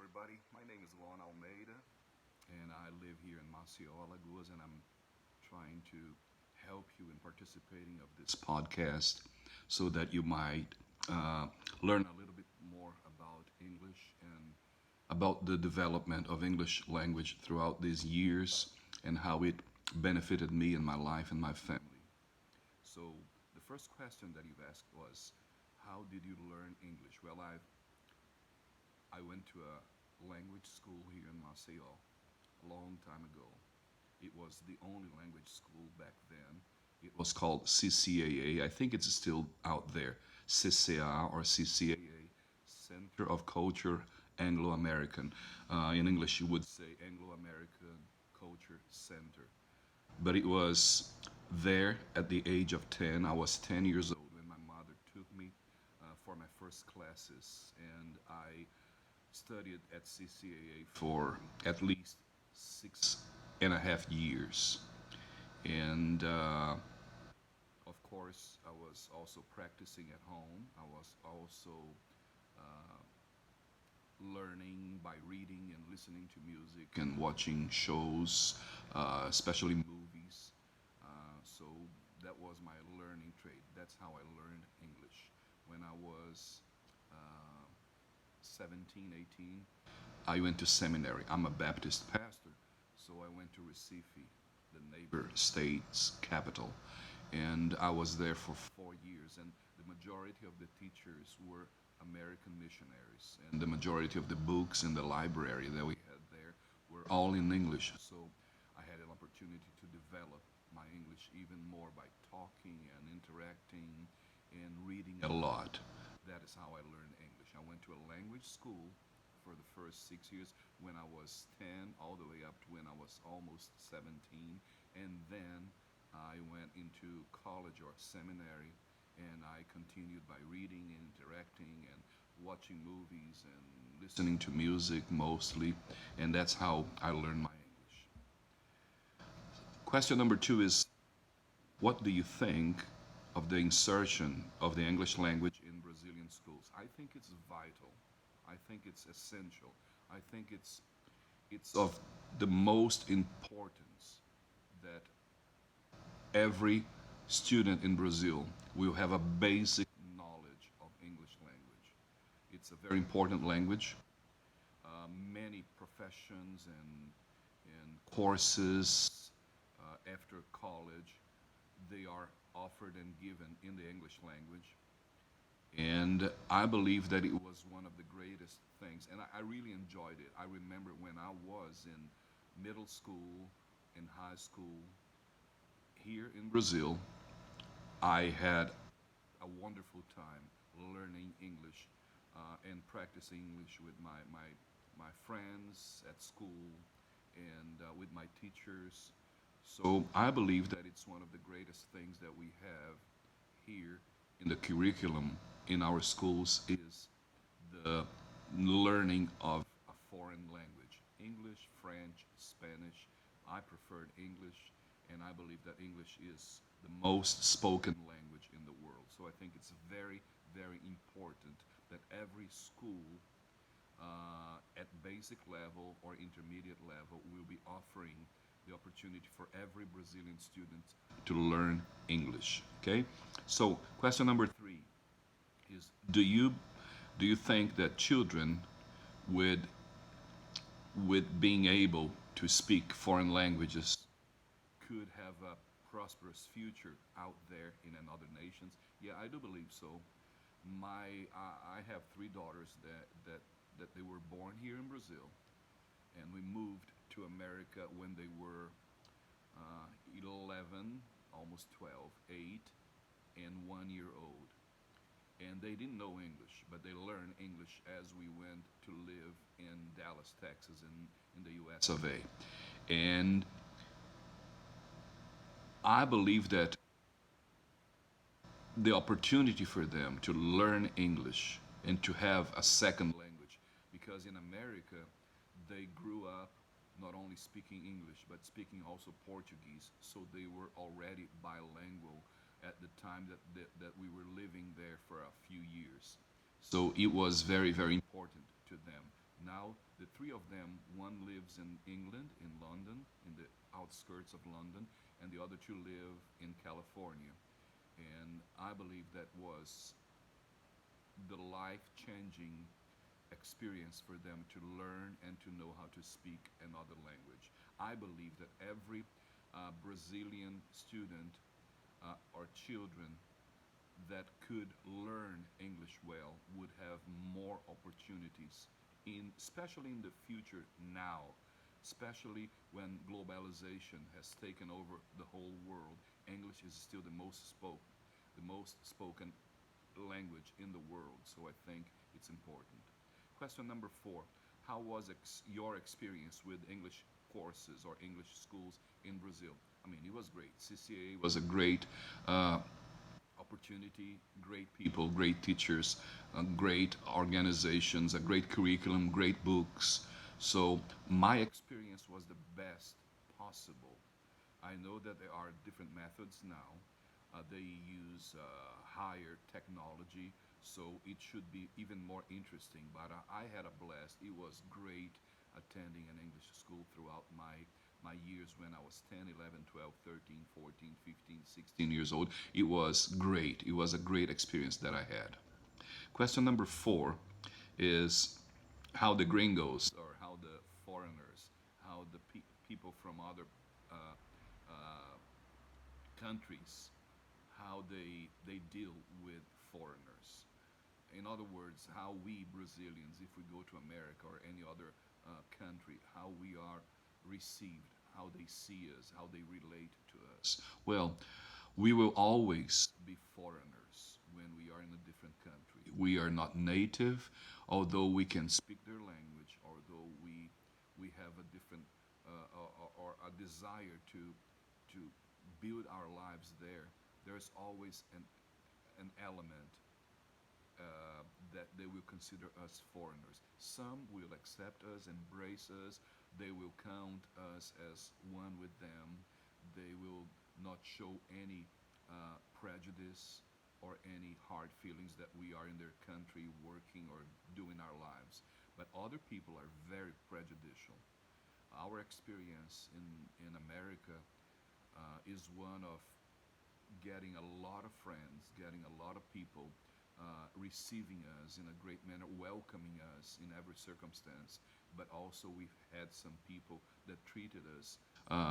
everybody. My name is Juan Almeida, and I live here in Maceió, Alagoas, and I'm trying to help you in participating of this podcast so that you might uh, learn a little bit more about English and about the development of English language throughout these years and how it benefited me in my life and my family. So, the first question that you've asked was, how did you learn English? Well, I went to a language school here in Maceió a long time ago. It was the only language school back then. It was called CCAA. I think it's still out there. CCA or CCAA, Center of Culture Anglo American. In English, you would say Anglo American Culture Center. But it was there at the age of 10. I was 10 years old when my mother took me for my first classes, and I studied at CCAA for at least 6.5 years. And of course, I was also practicing at home. I was also uh, learning by reading and listening to music and watching shows, especially movies. So that was my learning trade. That's how I learned English. When I was uh, 17, 18, I went to seminary. I'm a Baptist pastor, so I went to Recife, the neighbor state's capital, and I was there for 4 years. And the majority of the teachers were American missionaries, and the majority of the books in the library that we had there were all in English. So I had an opportunity to develop my English even more by talking and interacting and reading a lot. That is how I learned English. I went to a language school for the first 6 years when I was 10, all the way up to when I was almost 17. And then I went into college or seminary, and I continued by reading and interacting and watching movies and listening to music mostly. And that's how I learned my English. Question number two is, what do you think of the insertion of the English language in Brazilian schools? I think it's vital. I think it's essential. I think it's of the most importance that every student in Brazil will have a basic knowledge of English language. It's a very important language. Many professions and courses after college, they are offered and given in the English language. And I believe that it was one of the greatest things. And I really enjoyed it. I remember when I was in middle school and high school here in Brazil, I had a wonderful time learning English and practicing English with my friends at school and with my teachers. So I believe that it's one of the greatest things that we have here in the curriculum in our schools is the learning of a foreign language. English, French, Spanish. I preferred English, and I believe that English is the most spoken language in the world. So I think it's very, very important that every school at basic level or intermediate level will be offering the opportunity for every Brazilian student to learn English. Okay? So, question number three is, do you think that children with being able to speak foreign languages could have a prosperous future out there in another nations? Yeah, I do believe so. I have three daughters that they were born here in Brazil, and we moved to America when they were 11, almost 12, 8, and 1 year old. And they didn't know English, but they learned English as we went to live in Dallas, Texas, in the US of A. And I believe that the opportunity for them to learn English and to have a second language, because in America, they grew up not only speaking English, but speaking also Portuguese, so they were already bilingual at the time that we were living there for a few years. So it was very, very important to them. Now The three of them, one lives in England, in London, in the outskirts of London, and the other two live in California. And I believe that was the life changing experience for them to learn and to know how to speak another language. I believe that every Brazilian student or children that could learn English well would have more opportunities in especially in the future now, especially when globalization has taken over the whole world. English is still the most spoken language in the world, so I think it's important. Question number 4. How was your experience with English courses or English schools in Brazil? I mean, it was great. CCA was a great uh, opportunity, great people, great teachers, great organizations, a great curriculum, great books. So my experience was the best possible. I know that there are different methods now. They use higher technology, so it should be even more interesting. But I had a blast. It was great attending an English school throughout my years when I was 10, 11, 12, 13, 14, 15, 16 years old. It was great. It was a great experience that I had. Question number 4 is how the gringos or how the foreigners, how the people from other uh, uh, countries, how they deal with foreigners. In other words, how we Brazilians, if we go to America or any other country, how we are received, how they see us, how they relate to us. Well, we will always be foreigners when we are in a different country. We are not native, although we can speak their language, although we have a different or a desire to build our lives there. There's always an element that they will consider us foreigners. Some will accept us, embrace us. They will count us as one with them. They will not show any prejudice or any hard feelings that we are in their country working or doing our lives. But other people are very prejudicial. Our experience in America is one of getting a lot of friends, getting a lot of people receiving us in a great manner, welcoming us in every circumstance. But also, we've had some people that treated us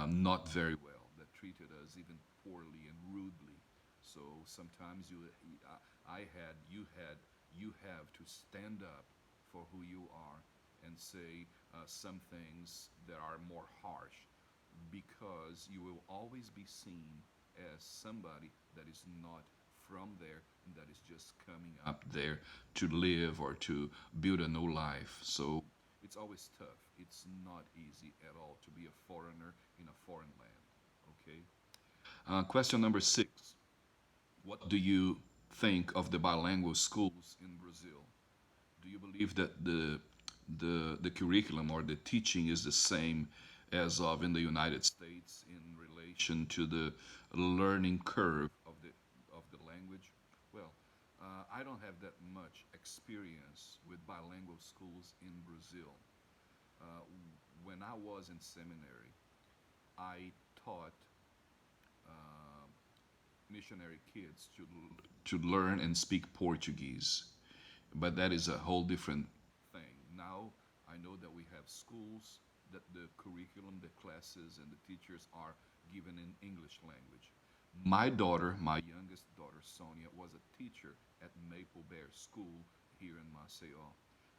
not very well, that treated us even poorly and rudely. So sometimes you have to stand up for who you are and say some things that are more harsh because you will always be seen as somebody that is not from there and that is just coming up there to live or to build a new life. So it's always tough. It's not easy at all to be a foreigner in a foreign land. Okay. Question number 6. What do you think of the bilingual schools in Brazil? Do you believe that the curriculum or the teaching is the same as of in the United States in relation to the learning curve of the language? Well, I don't have that much experience with bilingual schools in Brazil. Uh, when I was in seminary, I taught uh, missionary kids to learn and speak Portuguese. But that is a whole different thing. Now I know that we have schools that the curriculum, the classes, and the teachers are given in English language. My daughter, my youngest daughter, Sonia, was a teacher at Maple Bear School here in Maceió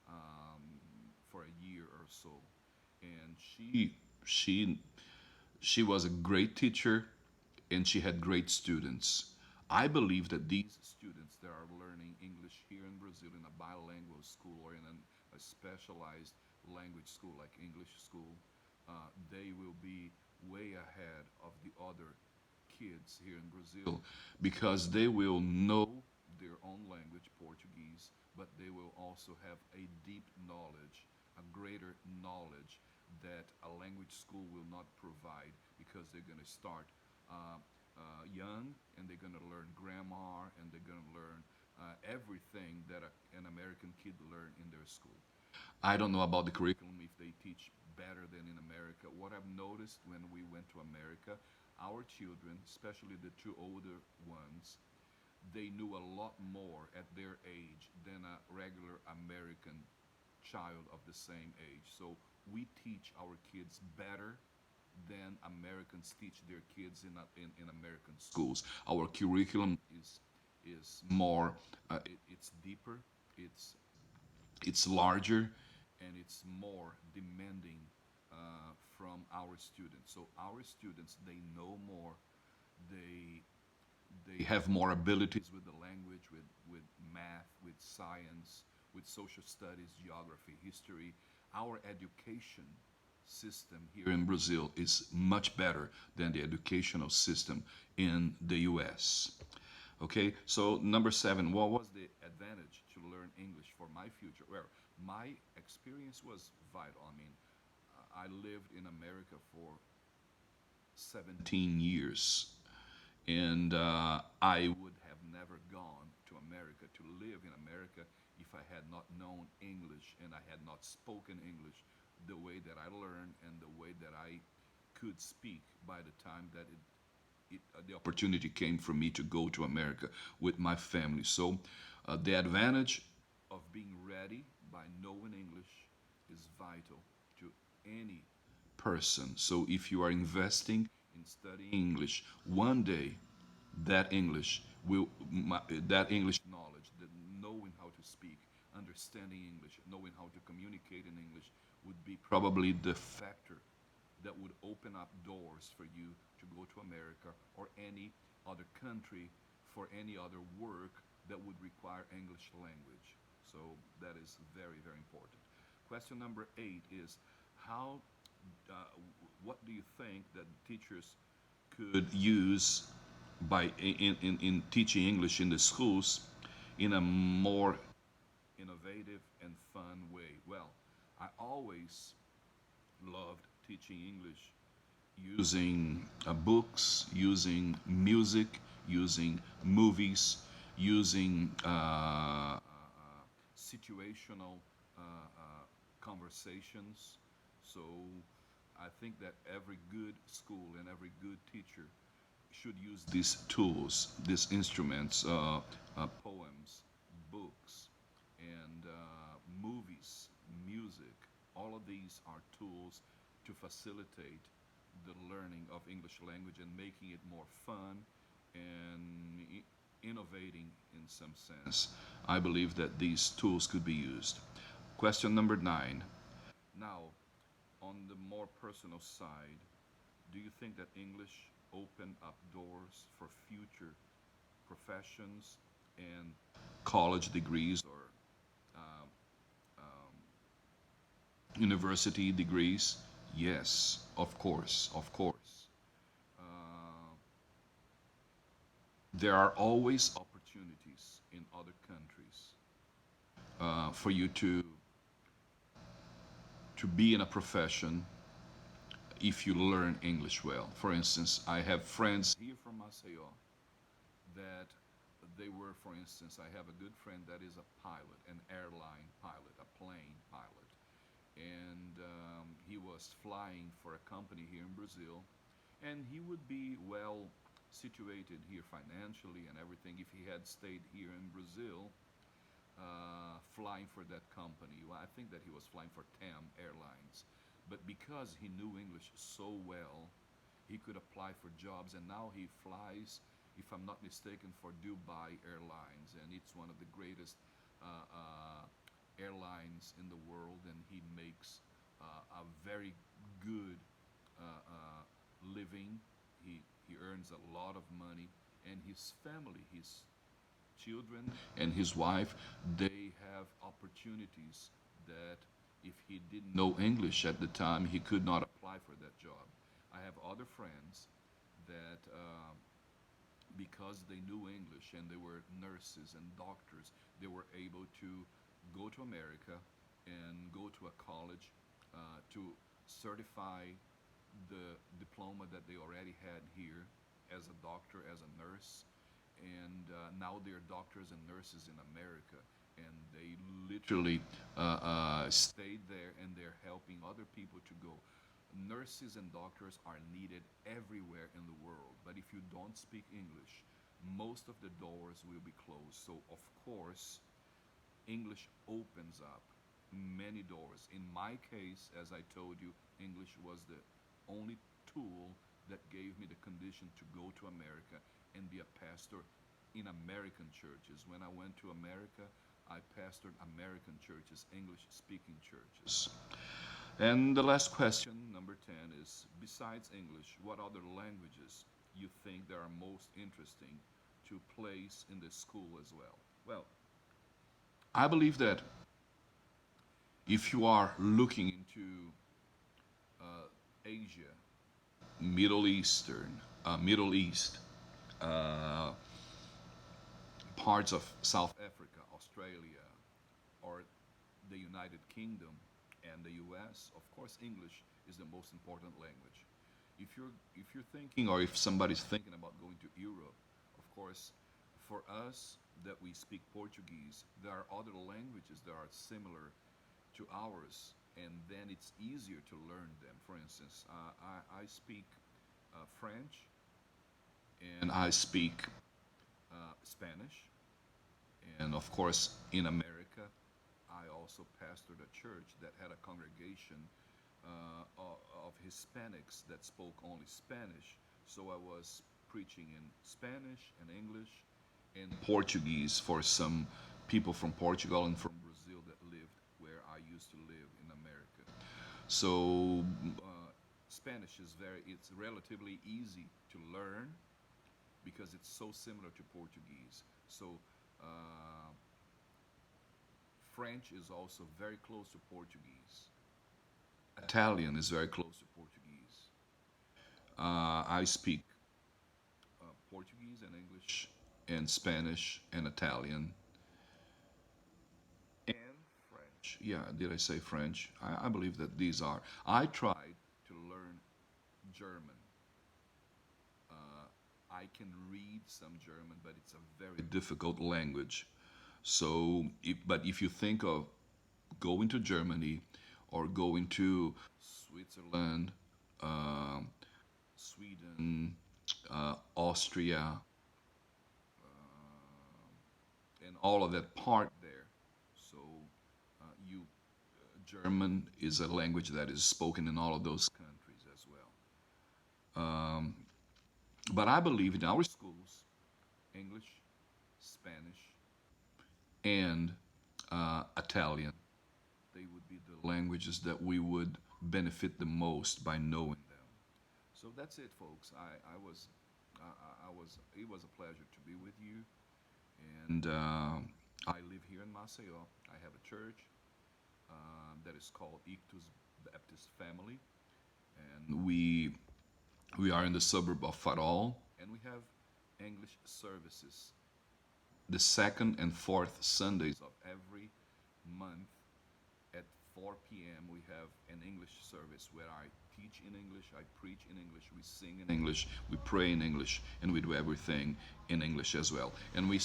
um, for a year or so, and she she was a great teacher and she had great students. I believe that these students that are learning English here in Brazil in a bilingual school or in a specialized language school like English school, they will be way ahead of the other kids here in Brazil because they will know their own language, Portuguese, but they will also have a deep knowledge, a greater knowledge that a language school will not provide because they're going to start young and they're going to learn grammar and they're going to learn everything that an American kid learned in their school. I don't know about the curriculum if they teach better than in America. What I've noticed when we went to America, our children, especially the two older ones, they knew a lot more at their age than a regular American child of the same age. So we teach our kids better than Americans teach their kids in American schools. Our curriculum is more, it's deeper, it's it's larger, and it's more demanding from our students. So our students, they know more, they they have more abilities with the language, with math, with science, with social studies, geography, history. Our education system here in Brazil is much better than the educational system in the US. Okay, so number seven, what was the advantage to learn English for my future? Well, my experience was vital. I mean, I lived in America for 17 years, and I would have never gone to America to live in America if I had not known English and I had not spoken English the way that I learned and the way that I could speak by the time that the opportunity came for me to go to America with my family. So the advantage of being ready by knowing English is vital to any person. So if you are investing in studying English, one day that English will that English knowledge, that knowing how to speak, understanding English, knowing how to communicate in English would be probably the factor that would open up doors for you to go to America or any other country for any other work that would require English language. So that is very, very important. Question number 8 is how, uh, what do you think that teachers could use by in teaching English in the schools in a more innovative and fun way? Well, I always loved teaching English using books, using music, using movies, using situational conversations. So I think that every good school and every good teacher should use these tools, these instruments, poems, books, and movies, music. All of these are tools to facilitate the learning of English language and making it more fun and innovating in some sense. I believe that these tools could be used. Question number 9. Now, on the more personal side, do you think that English open up doors for future professions and college degrees or um, um, university degrees? Yes, of course, of course. Uh, there are always opportunities in other countries for you to be in a profession if you learn English well. For instance, I have friends here from Maceió that they were, for instance, I have a good friend that is a pilot, an airline pilot, a plane pilot. And he was flying for a company here in Brazil. And he would be well situated here financially and everything if he had stayed here in Brazil flying for that company. Well, I think that he was flying for TAM Airlines. But because he knew English so well, he could apply for jobs, and now he flies, if I'm not mistaken, for Dubai Airlines, and it's one of the greatest airlines in the world, and he makes a very good living. He earns a lot of money, and his family, his children and his wife, they have opportunities that if he didn't know English at the time, he could not apply for that job. I have other friends that, because they knew English and they were nurses and doctors, they were able to go to America and go to a college to certify the diploma that they already had here as a doctor, as a nurse, and now they're doctors and nurses in America. and they literally stayed there, and they're helping other people to go. Nurses and doctors are needed everywhere in the world, but if you don't speak English, most of the doors will be closed. So, of course, English opens up many doors. In my case, as I told you, English was the only tool that gave me the condition to go to America and be a pastor in American churches. When I went to America, I pastored American churches, English speaking churches. And the last question, number 10, is besides English, what other languages you think that are most interesting to place in the school as well? Well, I believe that if you are looking into Asia, Middle East, uh, parts of South Africa, Australia, or the United Kingdom and the U.S., of course, English is the most important language. If you're thinking, or if somebody's thinking about going to Europe, of course, for us that we speak Portuguese, there are other languages that are similar to ours, and then it's easier to learn them. For instance, I speak French, and I speak Spanish, and of course, in America, I also pastored a church that had a congregation of Hispanics that spoke only Spanish. So I was preaching in Spanish and English and Portuguese for some people from Portugal and from Brazil that lived where I used to live in America. So Spanish is it's relatively easy to learn because it's so similar to Portuguese. So uh, French is also very close to Portuguese. Italian is very close to Portuguese. I speak Portuguese and English and Spanish and Italian and French. Yeah, did I say French? I believe that these are. I tried to learn German. I can read some German, but it's a very difficult language. So, but if you think of going to Germany or going to Switzerland, um, Sweden, Austria, and all of that part there. So, you German is a language that is spoken in all of those countries as well. But I believe in our schools, English, Spanish, and Italian, they would be the languages that we would benefit the most by knowing them. So that's it, folks. It was a pleasure to be with you. And I live here in Maceió. I have a church that is called Ictus Baptist Family. And we are in the suburb of Farol. And we have English services the second and fourth Sundays of every month at 4 p.m. We have an English service where I teach in English, I preach in English, we sing in English, we pray in English, and we do everything in English as well. And we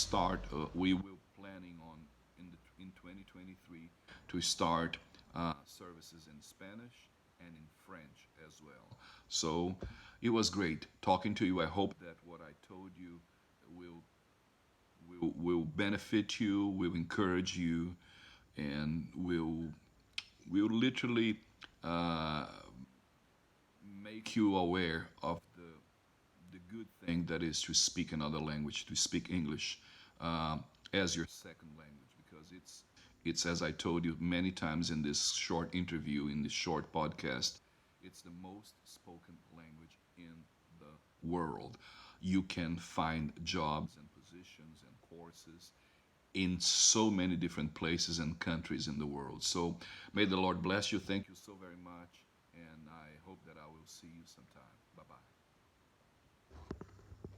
will planning on in 2023 to start services in Spanish and in French as well. So it was great talking to you. I hope that what I told you will will benefit you, will encourage you, and will literally uh, make you aware of the good thing that is to speak another language, to speak English as your second language, because it's as I told you many times in this short interview, in this short podcast, it's the most spoken language in the world. You can find jobs and positions and courses in so many different places and countries in the world. So may the Lord bless you. Thank you so very much. And I hope that I will see you sometime.